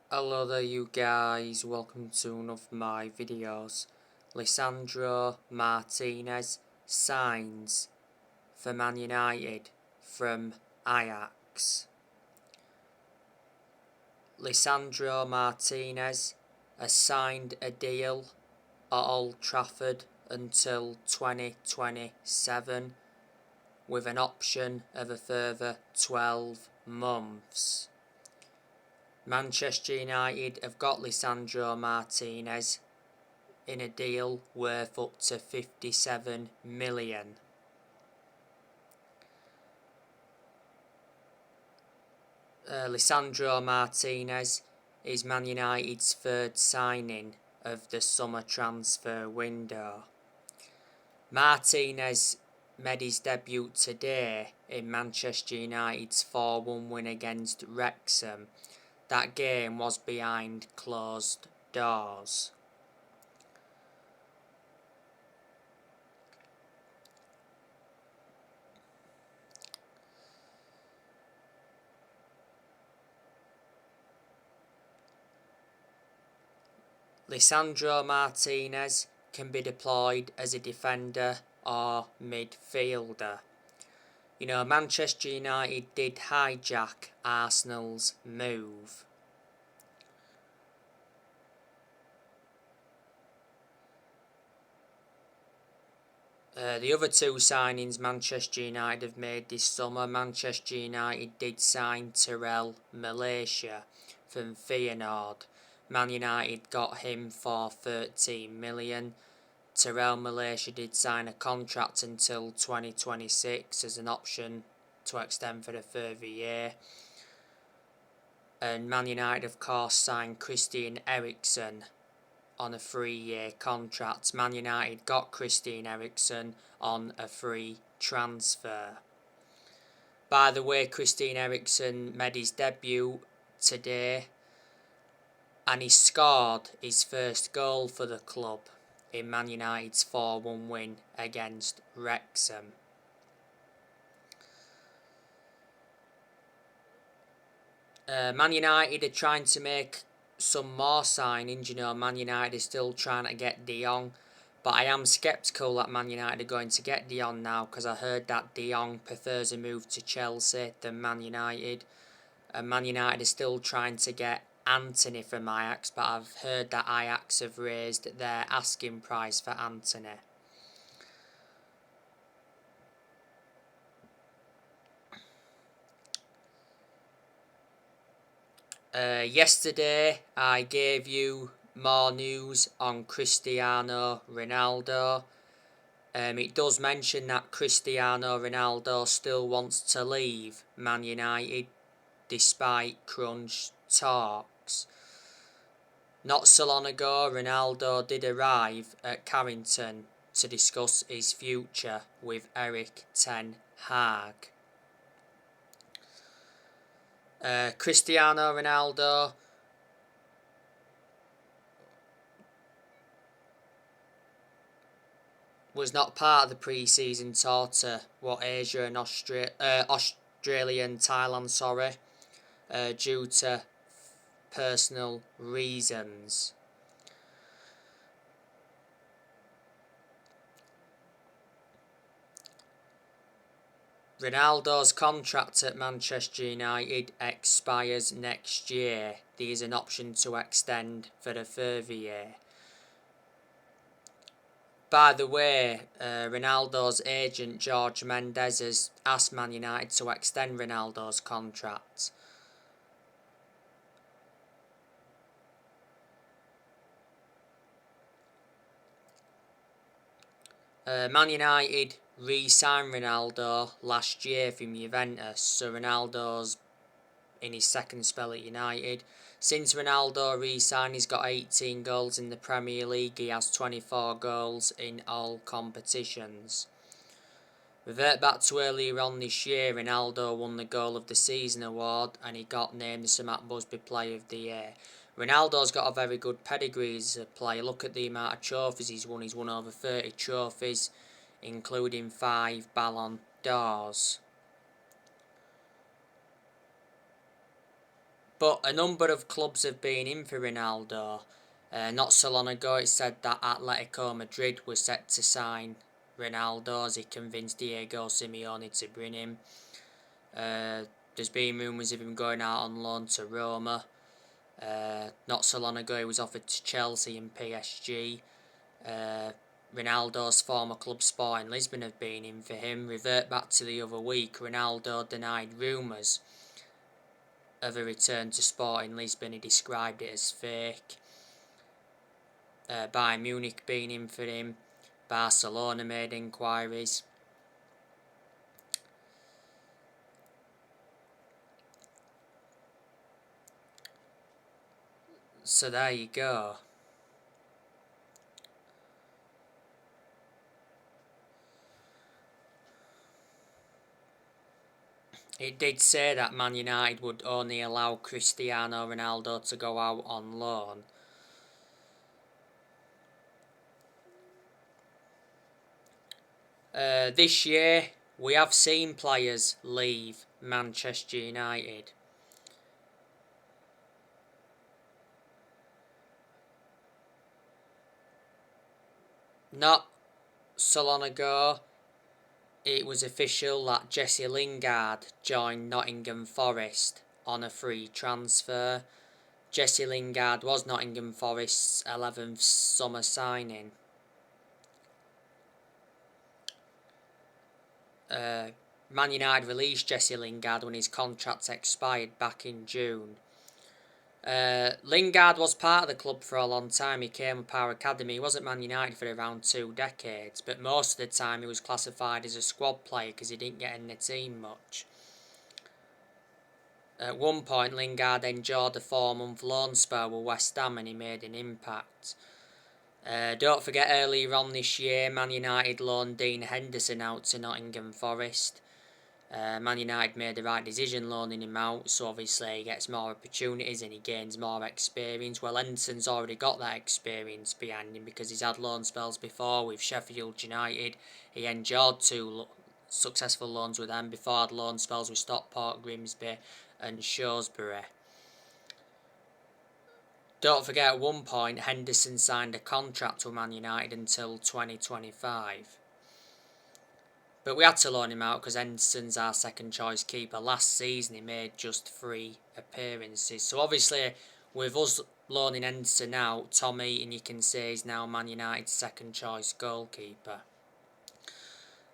Hello there you guys, welcome to one of my videos. Lisandro Martinez signs for Man United from Ajax. Lisandro Martinez has signed a deal at Old Trafford until 2027 with an option of a further 12 months. Manchester United have got Lisandro Martinez in a deal worth up to 57 million. Lisandro Martinez is Man United's third signing of the summer transfer window. Martinez made his debut today in Manchester United's 4-1 win against Wrexham. That game was behind closed doors. Lisandro Martinez can be deployed as a defender or midfielder. You know, Manchester United did hijack Arsenal's move. The other two signings Manchester United have made this summer, Manchester United did sign Terrell Malaysia from Feyenoord. Man United got him for 13 million. Terrell Malaysia did sign a contract until 2026 as an option to extend for a further year. And Man United, of course, signed Christian Eriksen on a 3-year contract. Man United got Christian Eriksen on a free transfer. By the way, Christian Eriksen made his debut today and he scored his first goal for the club in Man United's 4-1 win against Wrexham. Man United are trying to make some more signings. You know, Man United is still trying to get De Jong, but I am sceptical that Man United are going to get De Jong now, because I heard that De Jong prefers a move to Chelsea than Man United. And Man United is still trying to get Antony from Ajax, but I've heard that Ajax have raised their asking price for Antony. Yesterday I gave you more news on Cristiano Ronaldo. It does mention that Cristiano Ronaldo still wants to leave Man United despite crunch talks. Not so long ago, Ronaldo did arrive at Carrington to discuss his future with Erik ten Hag. Cristiano Ronaldo was not part of the pre-season tour to Asia and Australia and Thailand, due to personal reasons. Ronaldo's contract at Manchester United expires next year. There is an option to extend for a further year. By the way, Ronaldo's agent George Mendes has asked Man United to extend Ronaldo's contract. Man United re-signed Ronaldo last year from Juventus, so Ronaldo's in his second spell at United. Since Ronaldo re-signed, he's got 18 goals in the Premier League. He has 24 goals in all competitions. Revert back to earlier on this year, Ronaldo won the Goal of the Season award and he got named the Sir Matt Busby Player of the Year. Ronaldo's got a very good pedigree as a player. Look at the amount of trophies he's won. He's won over 30 trophies, including 5 Ballon d'Ors. But a number of clubs have been in for Ronaldo. Not so long ago it said that Atletico Madrid was set to sign Ronaldo as he convinced Diego Simeone to bring him. There's been rumours of him going out on loan to Roma. Not so long ago he was offered to Chelsea and PSG. Ronaldo's former club Sporting Lisbon have been in for him. Revert back to the other week, Ronaldo denied rumours of a return to Sporting Lisbon. He described it as fake. Bayern Munich been in for him. Barcelona made inquiries. So there you go. It did say that Man United would only allow Cristiano Ronaldo to go out on loan. This year, we have seen players leave Manchester United. Not so long ago, it was official that Jesse Lingard joined Nottingham Forest on a free transfer. Jesse Lingard was Nottingham Forest's 11th summer signing. Man United released Jesse Lingard when his contract expired back in June. Lingard was part of the club for a long time. He came up our academy. He was at Man United for around 2 decades, but most of the time he was classified as a squad player because he didn't get in the team much. At one point, Lingard enjoyed a 4-month loan spell with West Ham and he made an impact. Don't forget, earlier on this year, Man United loaned Dean Henderson out to Nottingham Forest. Man United made the right decision loaning him out, so obviously he gets more opportunities and he gains more experience. Well, Henderson's already got that experience behind him because he's had loan spells before with Sheffield United. He enjoyed 2 successful loans with them before had loan spells with Stockport, Grimsby and Shrewsbury. Don't forget, at one point Henderson signed a contract with Man United until 2025. But we had to loan him out because Henderson's our second choice keeper. Last season he made just 3 appearances. So obviously with us loaning Henderson out, Tom Eaton you can say is now Man United's second choice goalkeeper.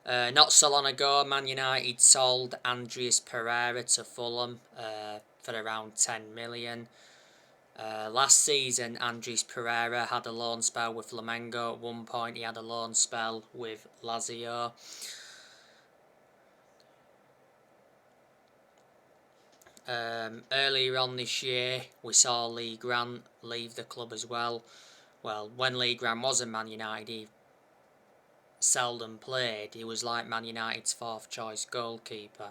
Not so long ago Man United sold Andreas Pereira to Fulham for around 10 million. Last season Andreas Pereira had a loan spell with Flamengo. At one point he had a loan spell with Lazio. Earlier on this year we saw Lee Grant leave the club as well. Well, when Lee Grant was at Man United he seldom played. He was like Man United's 4th choice goalkeeper.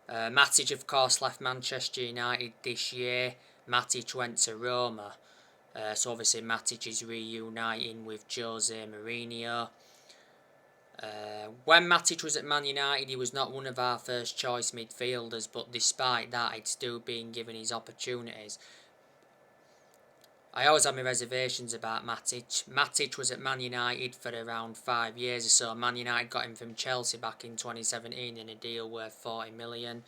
Matic of course left Manchester United this year. Matic went to Roma. So obviously Matic is reuniting with Jose Mourinho. When Matic was at Man United, he was not one of our first choice midfielders, but despite that, he'd still been given his opportunities. I always had my reservations about Matic. Matic was at Man United for around 5 years or so. Man United got him from Chelsea back in 2017 in a deal worth 40 million.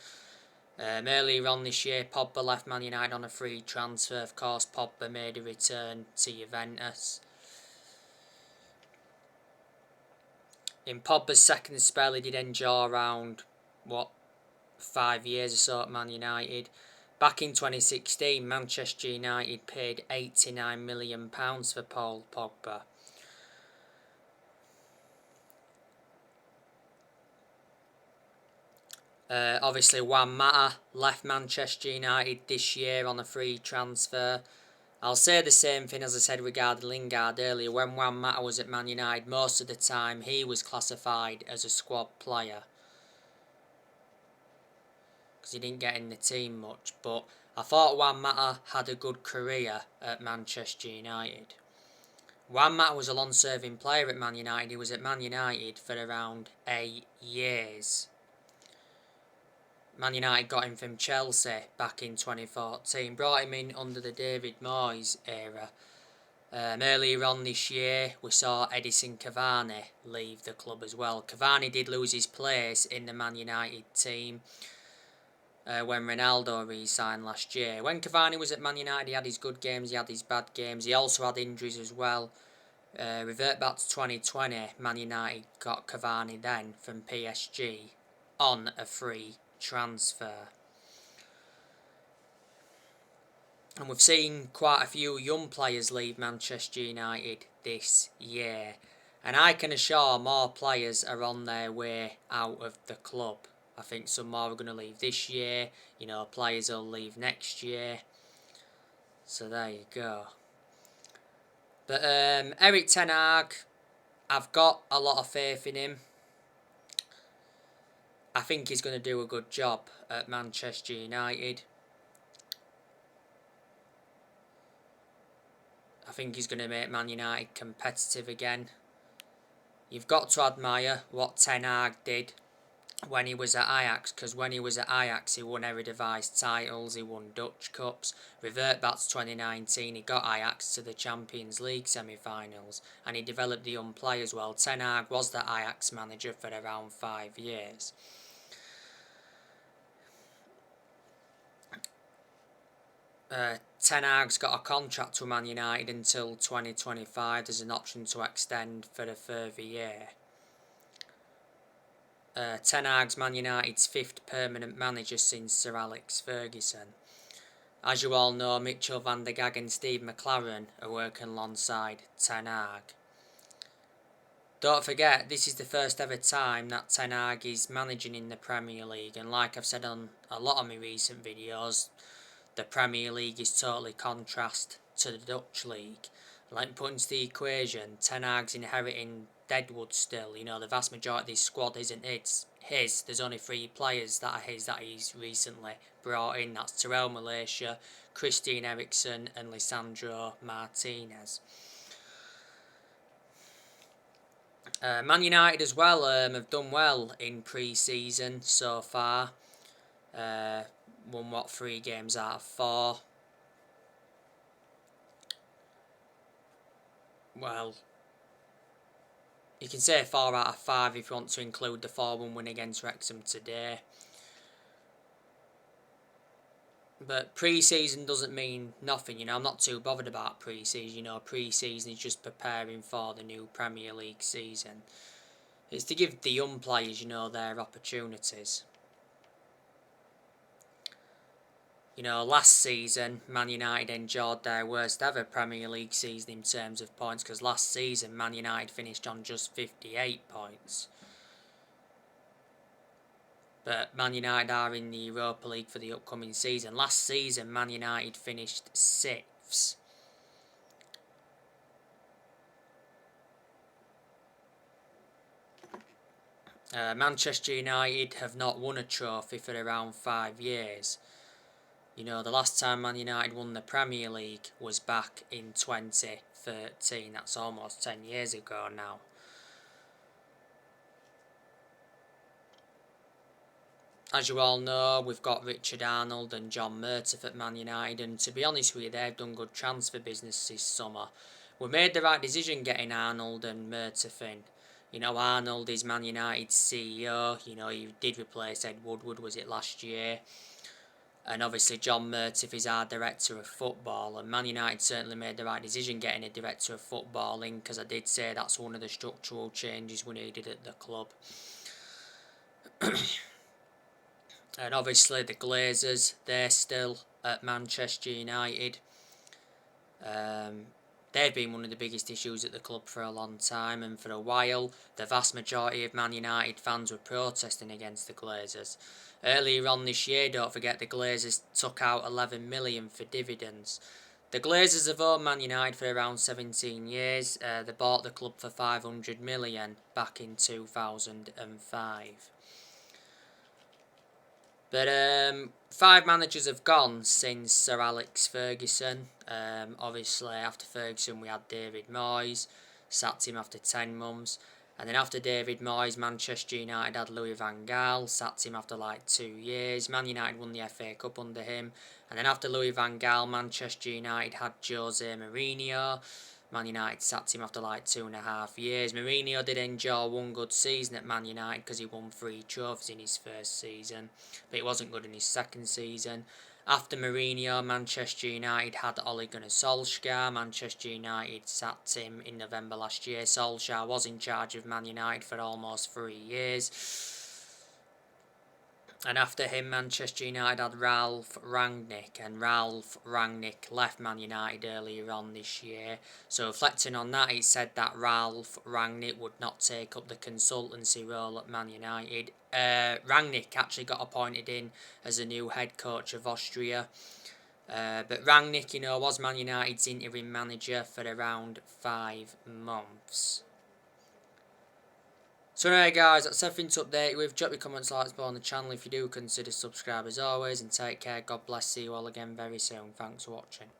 Earlier on this year, Pogba left Man United on a free transfer. Of course, Pogba made a return to Juventus. In Pogba's second spell, he did enjoy around, 5 years or so at Man United. Back in 2016, Manchester United paid £89 million for Paul Pogba. Obviously, Juan Mata left Manchester United this year on a free transfer. I'll say the same thing as I said regarding Lingard earlier. When Juan Mata was at Man United, most of the time he was classified as a squad player because he didn't get in the team much. But I thought Juan Mata had a good career at Manchester United. Juan Mata was a long-serving player at Man United. He was at Man United for around 8 years. Man United got him from Chelsea back in 2014, brought him in under the David Moyes era. Earlier on this year, we saw Edison Cavani leave the club as well. Cavani did lose his place in the Man United team when Ronaldo re-signed last year. When Cavani was at Man United, he had his good games, he had his bad games, he also had injuries as well. Revert back to 2020, Man United got Cavani then from PSG on a free transfer. And we've seen quite a few young players leave Manchester United this year. And I can assure more players are on their way out of the club. I think some more are going to leave this year. Players will leave next year. So there you go. But Erik ten Hag, I've got a lot of faith in him. I think he's going to do a good job at Manchester United. I think he's going to make Man United competitive again. You've got to admire what Ten Hag did when he was at Ajax, because when he was at Ajax he won Eredivisie titles, he won Dutch Cups. Revert back to 2019, he got Ajax to the Champions League semi-finals, and he developed the young players well. Ten Hag was the Ajax manager for around 5 years. Ten Hag's got a contract with Man United until 2025. There's an option to extend for a further year. Ten Hag's Man United's 5th permanent manager since Sir Alex Ferguson. As you all know, Mitchell van der Gaag and Steve McLaren are working alongside Ten Hag. Don't forget, this is the first ever time that Ten Hag is managing in the Premier League, and like I've said on a lot of my recent videos, the Premier League is totally contrast to the Dutch League. Let me put into the equation, Ten Hag's inheriting Deadwood still. The vast majority of this squad isn't his. There's only 3 players that are his that he's recently brought in. That's Terrell Malaysia, Christian Eriksen and Lisandro Martinez. Man United as well have done well in pre-season so far. Won 3 games out of 4. Well, you can say 4 out of 5 if you want to include the 4-1 win against Wrexham today. But pre-season doesn't mean nothing, I'm not too bothered about pre-season. Pre-season is just preparing for the new Premier League season. It's to give the young players, their opportunities. Last season, Man United enjoyed their worst ever Premier League season in terms of points, because last season, Man United finished on just 58 points. But Man United are in the Europa League for the upcoming season. Last season, Man United finished 6th. Manchester United have not won a trophy for around 5 years. The last time Man United won the Premier League was back in 2013. That's almost 10 years ago now. As you all know, we've got Richard Arnold and John Murtough at Man United, and to be honest with you, they've done good transfer business this summer. We made the right decision getting Arnold and Murtough in. Arnold is Man United's CEO. He did replace Ed Woodward, was it last year? And obviously John Murtough is our director of football, and Man United certainly made the right decision getting a director of football in, because I did say that's one of the structural changes we needed at the club. And obviously the Glazers, they're still at Manchester United. They've been one of the biggest issues at the club for a long time, and for a while the vast majority of Man United fans were protesting against the Glazers. Earlier on this year, don't forget, the Glazers took out 11 million for dividends. The Glazers have owned Man United for around 17 years. They bought the club for 500 million back in 2005. But 5 managers have gone since Sir Alex Ferguson. Obviously, after Ferguson, we had David Moyes, sacked him after 10 months. And then after David Moyes, Manchester United had Louis van Gaal, sacked him after like 2 years. Man United won the FA Cup under him. And then after Louis van Gaal, Manchester United had Jose Mourinho. Man United sacked him after like 2.5 years. Mourinho did enjoy one good season at Man United because he won 3 trophies in his first season, but it wasn't good in his second season. After Mourinho, Manchester United had Ole Gunnar Solskjaer. Manchester United sacked him in November last year. Solskjaer was in charge of Man United for almost 3 years. And after him, Manchester United had Ralph Rangnick, and Ralph Rangnick left Man United earlier on this year. So reflecting on that, it said that Ralph Rangnick would not take up the consultancy role at Man United. Rangnick actually got appointed in as a new head coach of Austria. But Rangnick, was Man United's interim manager for around 5 months. So anyway guys, that's everything to update you with. Drop your comments, likes below on the channel if you do consider subscribe as always, and take care. God bless. See you all again very soon. Thanks for watching.